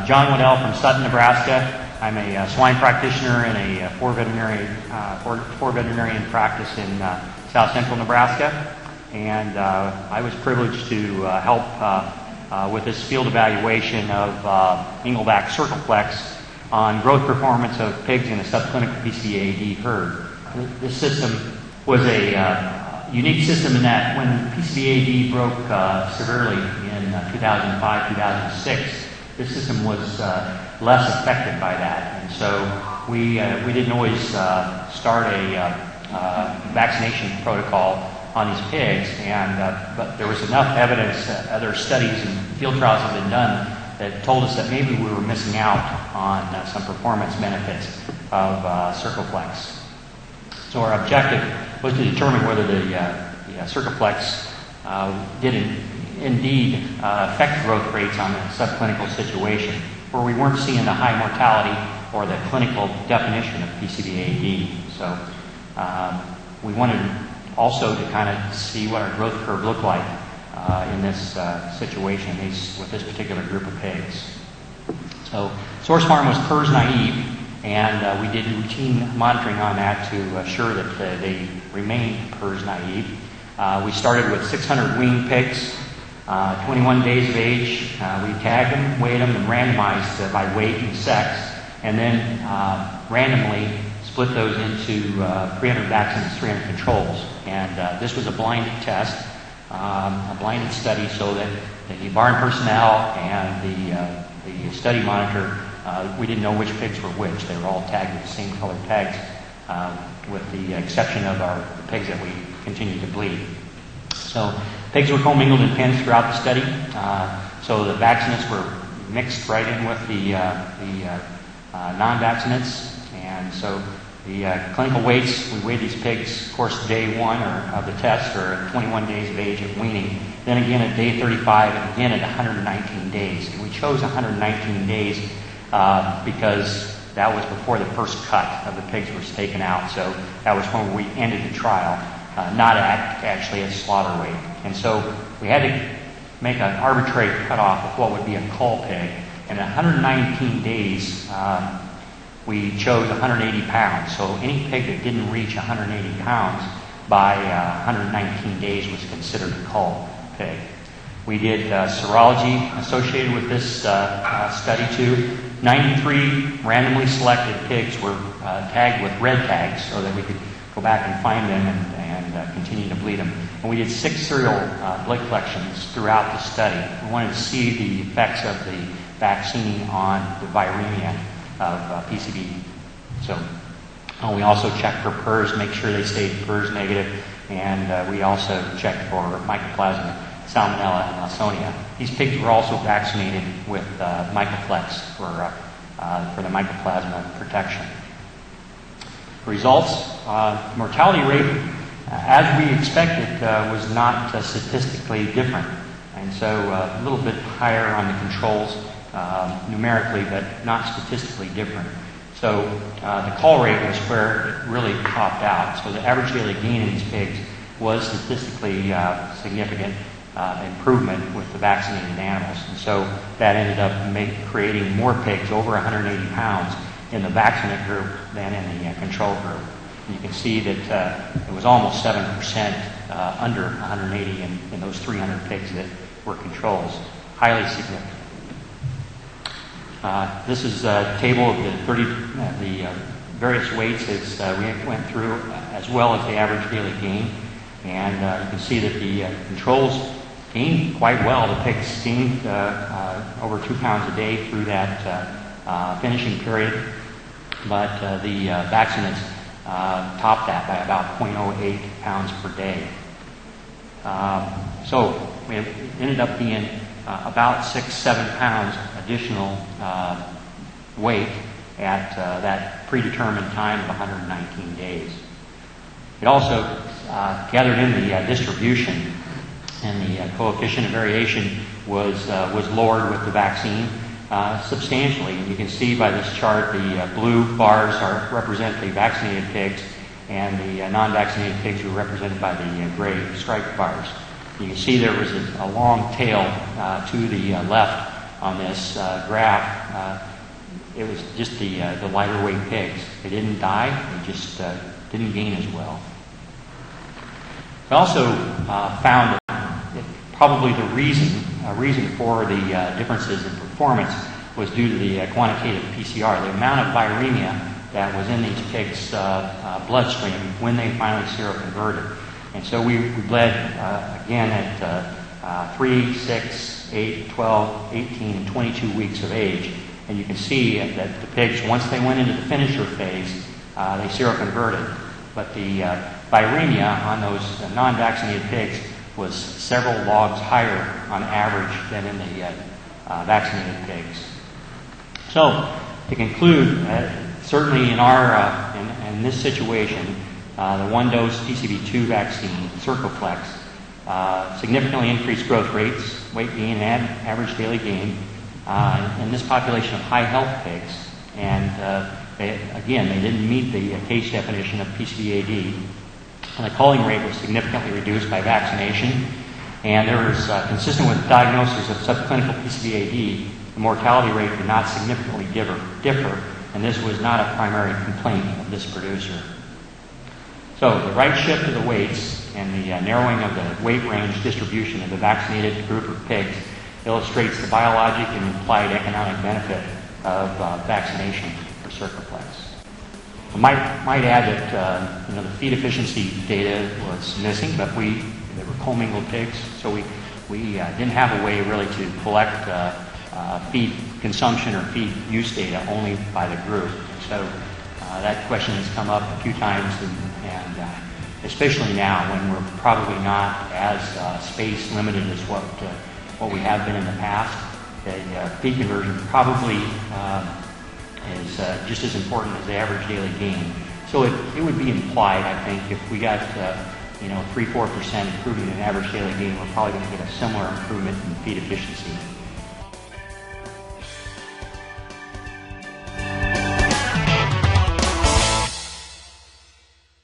John Waddell from Sutton, Nebraska. I'm a swine practitioner in a four veterinarian practice in south central Nebraska, and I was privileged to help with this field evaluation of Engelbach Circleflex on growth performance of pigs in a subclinical PCBAD herd. This system was a unique system in that when PCBAD broke severely in 2005-2006, this system was less affected by that, and so we didn't always start a vaccination protocol on these pigs, but there was enough evidence, other studies and field trials have been done that told us that maybe we were missing out on some performance benefits of Circleflex. So our objective was to determine whether the Circleflex did indeed affect growth rates on a subclinical situation, where we weren't seeing the high mortality or the clinical definition of PCBAD. So we wanted also to kind of see what our growth curve looked like in this situation, with this particular group of pigs. So Source Farm was PRRS naive, and we did routine monitoring on that to assure that they remained PRRS naive. We started with 600 weaned pigs, 21 days of age. We tagged them, weighed them, and randomized by weight and sex, and then randomly split those into 300 vaccines, 300 controls. And this was a blinded test, a blinded study, so that the barn personnel and the study monitor, we didn't know which pigs were which. They were all tagged with the same colored tags, with the exception of the pigs that we continued to bleed. So pigs were commingled in pens throughout the study, so the vaccinates were mixed right in with the non-vaccinates, and so the clinical weights, we weighed these pigs, of course, day one of the test, or at 21 days of age at weaning, then again at day 35, and again at 119 days. And we chose 119 days because that was before the first cut of the pigs was taken out, so that was when we ended the trial, not actually at slaughter weight. And so we had to make an arbitrary cutoff of what would be a cull pig, and at 119 days, we chose 180 pounds. So any pig that didn't reach 180 pounds by 119 days was considered a cull pig. We did serology associated with this study too. 93 randomly selected pigs were tagged with red tags so that we could go back and find them and continue to bleed them. And we did 6 serial blood collections throughout the study. We wanted to see the effects of the vaccine on the viremia of PCB. So we also checked for PRRS, make sure they stayed PRRS negative, and we also checked for mycoplasma, Salmonella, and Lawsonia. These pigs were also vaccinated with Mycoplex for the mycoplasma protection. Results, mortality rate, as we expected, was not statistically different, and so a little bit higher on the controls numerically, but not statistically different. So the cull rate was where it really popped out. So the average daily gain in these pigs was statistically significant improvement with the vaccinated animals. And so that ended up creating more pigs over 180 pounds in the vaccinate group than in the control group. And you can see that it was almost 7% under 180 in those 300 pigs that were controls. Highly significant. This is a table of the various weights as we went through, as well as the average daily gain. And you can see that the controls gained quite well. The pigs gained over 2 pounds a day through that finishing period, but the vaccinates topped that by about 0.08 pounds per day. So it ended up being about 6-7 pounds additional weight at that predetermined time of 119 days. It also gathered in the distribution, and the coefficient of variation was lowered with the vaccine substantially. And you can see by this chart the blue bars represent the vaccinated pigs, and the non-vaccinated pigs were represented by the gray striped bars. You can see there was a long tail to the left on this graph, it was just the lighter weight pigs. They didn't die, they just didn't gain as well. We also found that probably the reason for the differences in performance was due to the quantitative PCR, the amount of viremia that was in these pigs' bloodstream when they finally seroconverted. And so we bled again at 3, 6, 8, 12, 18, and 22 weeks of age. And you can see that the pigs, once they went into the finisher phase, they seroconverted. But the viremia on those non-vaccinated pigs was several logs higher on average than in the vaccinated pigs. So, to conclude, certainly in our in this situation, the one-dose TCV2 vaccine, Circoflex, significantly increased growth rates, weight gain, and average daily gain in this population of high health pigs. And they didn't meet the case definition of PCVAD. And the culling rate was significantly reduced by vaccination. And there was, consistent with diagnosis of subclinical PCVAD, the mortality rate did not significantly differ, and this was not a primary complaint of this producer. So the right shift of the weights and the narrowing of the weight range distribution of the vaccinated group of pigs illustrates the biologic and implied economic benefit of vaccination for Circoflex. I might add that the feed efficiency data was missing, but they were commingled pigs, so we didn't have a way really to collect feed consumption or feed use data only by the group. So that question has come up a few times, and especially now when we're probably not as space limited as what we have been in the past. The feed conversion probably is just as important as the average daily gain. So it would be implied, I think, if we got 3-4% improvement in average daily gain, we're probably going to get a similar improvement in feed efficiency.